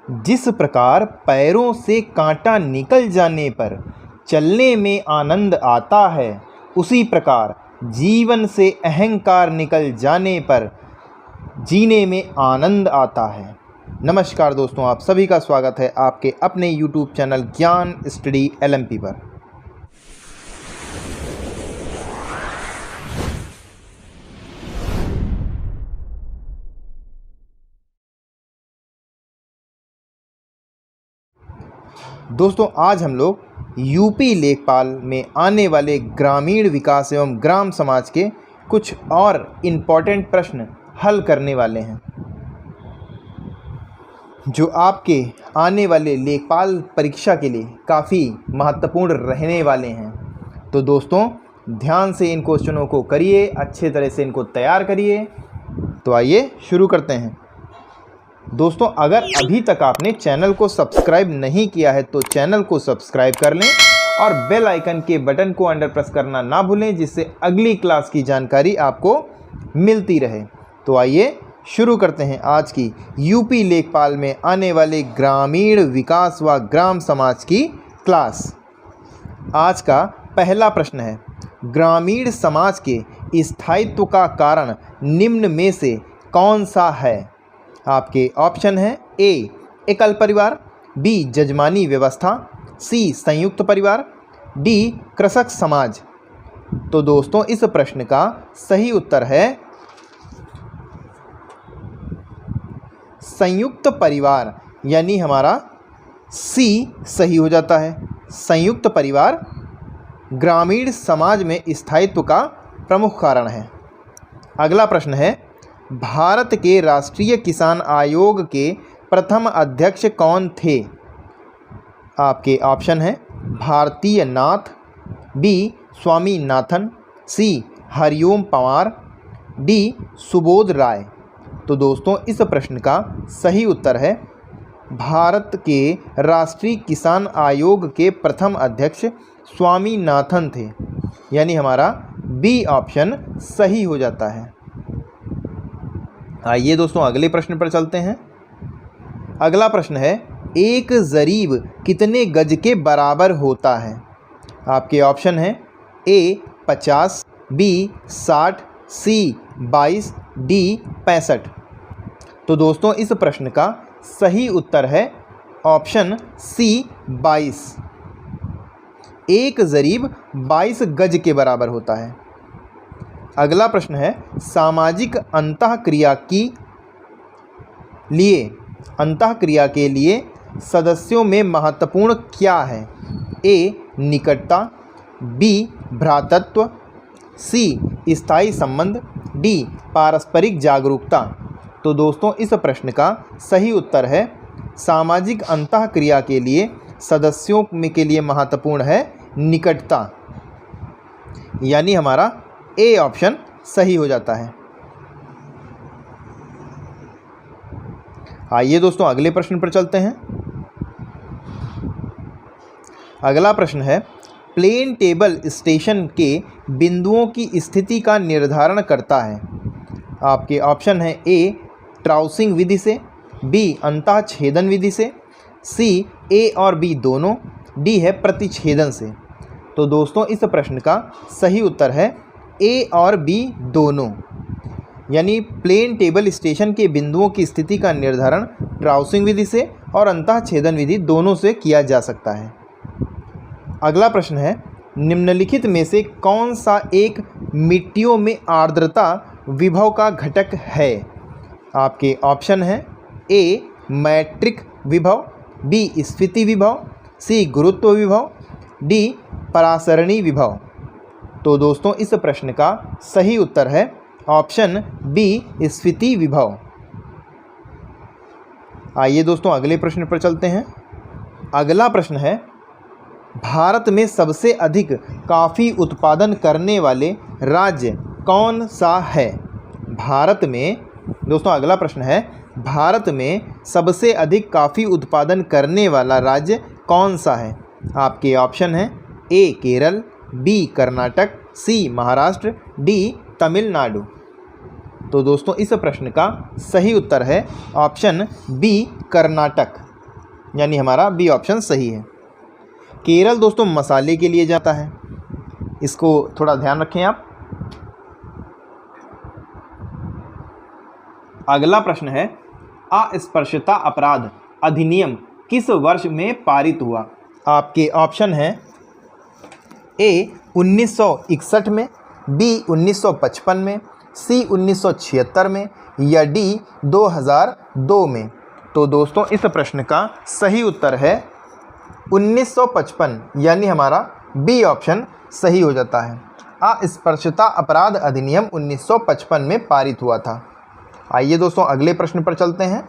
जिस प्रकार पैरों से कांटा निकल जाने पर चलने में आनंद आता है, उसी प्रकार जीवन से अहंकार निकल जाने पर जीने में आनंद आता है। नमस्कार दोस्तों, आप सभी का स्वागत है आपके अपने YouTube चैनल ज्ञान स्टडी LMP पर। दोस्तों, आज हम लोग यूपी लेखपाल में आने वाले ग्रामीण विकास एवं ग्राम समाज के कुछ और इम्पॉर्टेंट प्रश्न हल करने वाले हैं, जो आपके आने वाले लेखपाल परीक्षा के लिए काफ़ी महत्वपूर्ण रहने वाले हैं। तो दोस्तों, ध्यान से इन क्वेश्चनों को करिए, अच्छे तरह से इनको तैयार करिए। तो आइए शुरू करते हैं। दोस्तों, अगर अभी तक आपने चैनल को सब्सक्राइब नहीं किया है तो चैनल को सब्सक्राइब कर लें और बेल आइकन के बटन को अंडर प्रेस करना ना भूलें, जिससे अगली क्लास की जानकारी आपको मिलती रहे। तो आइए शुरू करते हैं आज की यूपी लेखपाल में आने वाले ग्रामीण विकास व ग्राम समाज की क्लास। आज का पहला प्रश्न है, ग्रामीण समाज के स्थायित्व का कारण निम्न में से कौन सा है? आपके ऑप्शन हैं ए एकल परिवार, बी जजमानी व्यवस्था, सी संयुक्त परिवार, डी कृषक समाज। तो दोस्तों, इस प्रश्न का सही उत्तर है संयुक्त परिवार, यानी हमारा सी सही हो जाता है। संयुक्त परिवार ग्रामीण समाज में स्थायित्व का प्रमुख कारण है। अगला प्रश्न है, भारत के राष्ट्रीय किसान आयोग के प्रथम अध्यक्ष कौन थे? आपके ऑप्शन हैं भारतीय नाथ, बी स्वामीनाथन, सी हरिओम पंवार, डी सुबोध राय। तो दोस्तों, इस प्रश्न का सही उत्तर है भारत के राष्ट्रीय किसान आयोग के प्रथम अध्यक्ष स्वामीनाथन थे, यानी हमारा बी ऑप्शन सही हो जाता है। आइए दोस्तों, अगले प्रश्न पर चलते हैं। अगला प्रश्न है, एक जरीब कितने गज के बराबर होता है? आपके ऑप्शन हैं ए 50, बी 60, सी 22, डी 65। तो दोस्तों, इस प्रश्न का सही उत्तर है ऑप्शन सी 22। एक जरीब 22 गज के बराबर होता है। अगला प्रश्न है, सामाजिक अंतःक्रिया के लिए सदस्यों में महत्वपूर्ण क्या है? ए निकटता, बी भ्रातृत्व, सी स्थायी संबंध, डी पारस्परिक जागरूकता। तो दोस्तों, इस प्रश्न का सही उत्तर है सामाजिक अंतःक्रिया के लिए सदस्यों के लिए महत्वपूर्ण है निकटता, यानी हमारा ए ऑप्शन सही हो जाता है। आइए दोस्तों, अगले प्रश्न पर चलते हैं। अगला प्रश्न है, प्लेन टेबल स्टेशन के बिंदुओं की स्थिति का निर्धारण करता है। आपके ऑप्शन है ए ट्राउसिंग विधि से, बी अंतःछेदन विधि से, सी ए और बी दोनों, डी है प्रतिछेदन से। तो दोस्तों, इस प्रश्न का सही उत्तर है ए और बी दोनों, यानी प्लेन टेबल स्टेशन के बिंदुओं की स्थिति का निर्धारण ट्राउसिंग विधि से और अंतःछेदन विधि दोनों से किया जा सकता है। अगला प्रश्न है, निम्नलिखित में से कौन सा एक मिट्टियों में आर्द्रता विभव का घटक है? आपके ऑप्शन हैं ए मैट्रिक विभव, बी स्फीति विभव, सी गुरुत्व विभव, डी परासरणी विभव। तो दोस्तों, इस प्रश्न का सही उत्तर है ऑप्शन बी स्फीति विभव। आइए दोस्तों, अगले प्रश्न पर चलते हैं। अगला प्रश्न है, भारत में सबसे अधिक कॉफ़ी उत्पादन करने वाले राज्य कौन सा है? भारत में दोस्तों, अगला प्रश्न है, भारत में सबसे अधिक कॉफ़ी उत्पादन करने वाला राज्य कौन सा है? आपके ऑप्शन हैं ए केरल, बी कर्नाटक, सी महाराष्ट्र, डी तमिलनाडु। तो दोस्तों, इस प्रश्न का सही उत्तर है ऑप्शन बी कर्नाटक, यानी हमारा बी ऑप्शन सही है। केरल दोस्तों मसाले के लिए जाता है, इसको थोड़ा ध्यान रखें आप। अगला प्रश्न है, अस्पृश्यता अपराध अधिनियम किस वर्ष में पारित हुआ? आपके ऑप्शन हैं ए 1961 में, बी 1955 में, सी 1976 में या डी 2002 में। तो दोस्तों इस प्रश्न का सही उत्तर है 1955, यानी हमारा बी ऑप्शन सही हो जाता है। अस्पृश्यता अपराध अधिनियम 1955 में पारित हुआ था। आइए दोस्तों अगले प्रश्न पर चलते हैं।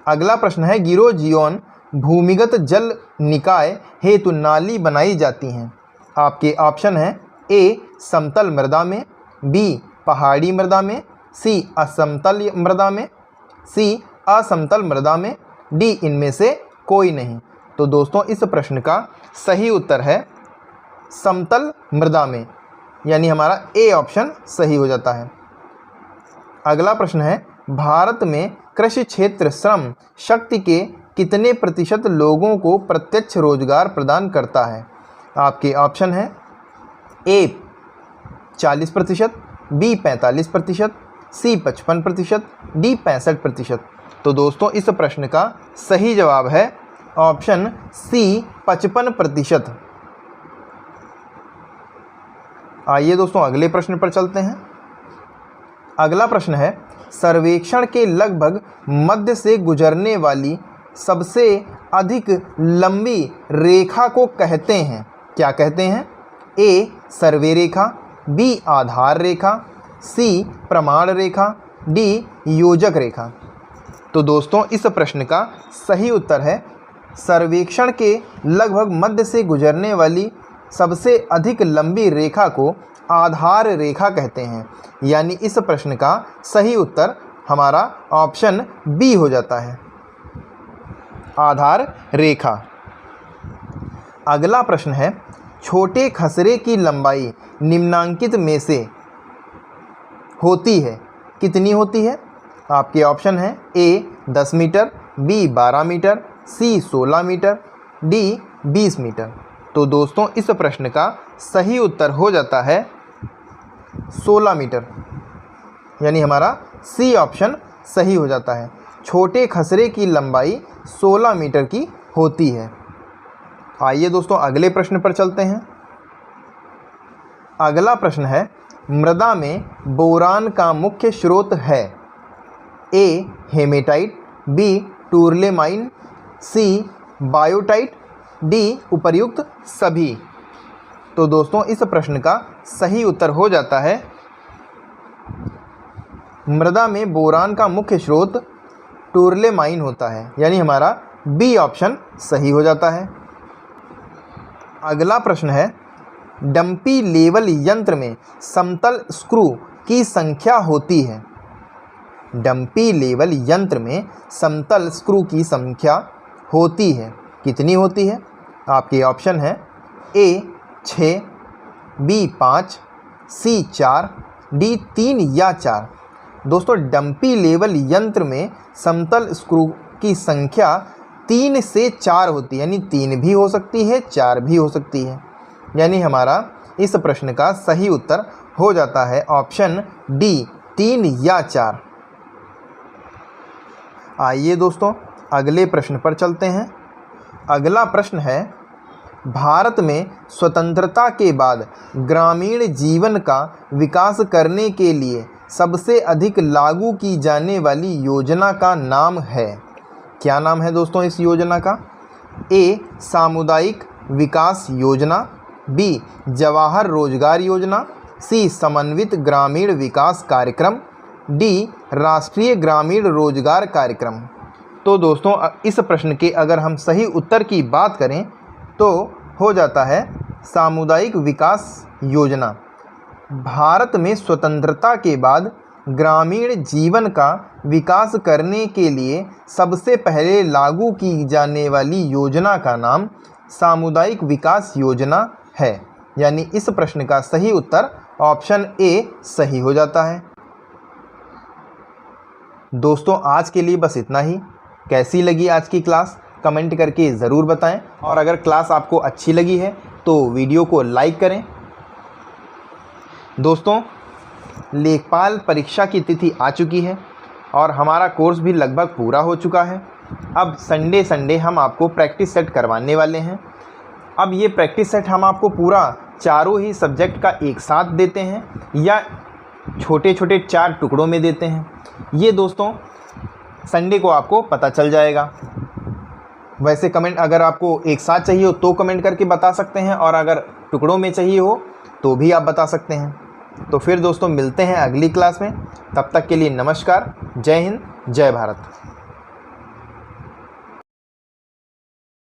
अगला प्रश्न है, गिरोजियोन भूमिगत जल निकाय हेतु नाली बनाई जाती हैं। आपके ऑप्शन हैं ए समतल मृदा में, बी पहाड़ी मृदा में, सी असमतल मृदा में, सी असमतल मृदा में, डी इनमें से कोई नहीं। तो दोस्तों इस प्रश्न का सही उत्तर है समतल मृदा में, यानी हमारा ए ऑप्शन सही हो जाता है। अगला प्रश्न है, भारत में कृषि क्षेत्र श्रम शक्ति के कितने प्रतिशत लोगों को प्रत्यक्ष रोजगार प्रदान करता है? आपके ऑप्शन है ए 40%, बी 45%, सी 55%, डी 65%। तो दोस्तों इस प्रश्न का सही जवाब है ऑप्शन सी 55%। आइए दोस्तों अगले प्रश्न पर चलते हैं। अगला प्रश्न है, सर्वेक्षण के लगभग मध्य से गुजरने वाली सबसे अधिक लंबी रेखा को कहते हैं, क्या कहते हैं? ए सर्वे रेखा, बी आधार रेखा, सी प्रमाण रेखा, डी योजक रेखा। तो दोस्तों इस प्रश्न का सही उत्तर है सर्वेक्षण के लगभग मध्य से गुजरने वाली सबसे अधिक लंबी रेखा को आधार रेखा कहते हैं, यानी इस प्रश्न का सही उत्तर हमारा ऑप्शन बी हो जाता है, आधार रेखा। अगला प्रश्न है, छोटे खसरे की लंबाई निम्नांकित में से होती है, कितनी होती है? आपके ऑप्शन हैं ए 10 मीटर, बी 12 मीटर, सी 16 मीटर, डी 20 मीटर। तो दोस्तों इस प्रश्न का सही उत्तर हो जाता है 16 मीटर, यानी हमारा सी ऑप्शन सही हो जाता है। छोटे खसरे की लंबाई 16 मीटर की होती है। आइए दोस्तों अगले प्रश्न पर चलते हैं। अगला प्रश्न है, मृदा में बोरान का मुख्य स्रोत है? ए हेमेटाइट, बी टूरलेमाइन, सी बायोटाइट, डी उपर्युक्त सभी। तो दोस्तों इस प्रश्न का सही उत्तर हो जाता है मृदा में बोरान का मुख्य स्रोत टूरलेमाइन होता है, यानी हमारा बी ऑप्शन सही हो जाता है। अगला प्रश्न है, डंपी लेवल यंत्र में समतल स्क्रू की संख्या होती है? डंपी लेवल यंत्र में समतल स्क्रू की संख्या होती है, कितनी होती है? आपके ऑप्शन है ए 6, बी 5, सी 4, डी 3 या 4। दोस्तों डंपी लेवल यंत्र में समतल स्क्रू की संख्या 3 से 4 होती है, यानी 3 भी हो सकती है 4 भी हो सकती है, यानी हमारा इस प्रश्न का सही उत्तर हो जाता है ऑप्शन डी 3 या 4। आइए दोस्तों अगले प्रश्न पर चलते हैं। अगला प्रश्न है, भारत में स्वतंत्रता के बाद ग्रामीण जीवन का विकास करने के लिए सबसे अधिक लागू की जाने वाली योजना का नाम है? क्या नाम है दोस्तों इस योजना का? ए सामुदायिक विकास योजना, बी जवाहर रोजगार योजना, सी समन्वित ग्रामीण विकास कार्यक्रम, डी राष्ट्रीय ग्रामीण रोजगार कार्यक्रम। तो दोस्तों इस प्रश्न के अगर हम सही उत्तर की बात करें तो हो जाता है सामुदायिक विकास योजना। भारत में स्वतंत्रता के बाद ग्रामीण जीवन का विकास करने के लिए सबसे पहले लागू की जाने वाली योजना का नाम सामुदायिक विकास योजना है, यानी इस प्रश्न का सही उत्तर ऑप्शन ए सही हो जाता है। दोस्तों आज के लिए बस इतना ही। कैसी लगी आज की क्लास? कमेंट करके ज़रूर बताएं। और अगर क्लास आपको अच्छी लगी है तो वीडियो को लाइक करें। दोस्तों, लेखपाल परीक्षा की तिथि आ चुकी है और हमारा कोर्स भी लगभग पूरा हो चुका है। अब संडे हम आपको प्रैक्टिस सेट करवाने वाले हैं। अब ये प्रैक्टिस सेट हम आपको पूरा चारों ही सब्जेक्ट का एक साथ देते हैं या छोटे छोटे 4 टुकड़ों में देते हैं, ये दोस्तों संडे को आपको पता चल जाएगा। वैसे कमेंट अगर आपको एक साथ चाहिए हो तो कमेंट करके बता सकते हैं, और अगर टुकड़ों में चाहिए हो तो भी आप बता सकते हैं। तो फिर दोस्तों मिलते हैं अगली क्लास में। तब तक के लिए नमस्कार। जय हिंद, जय भारत।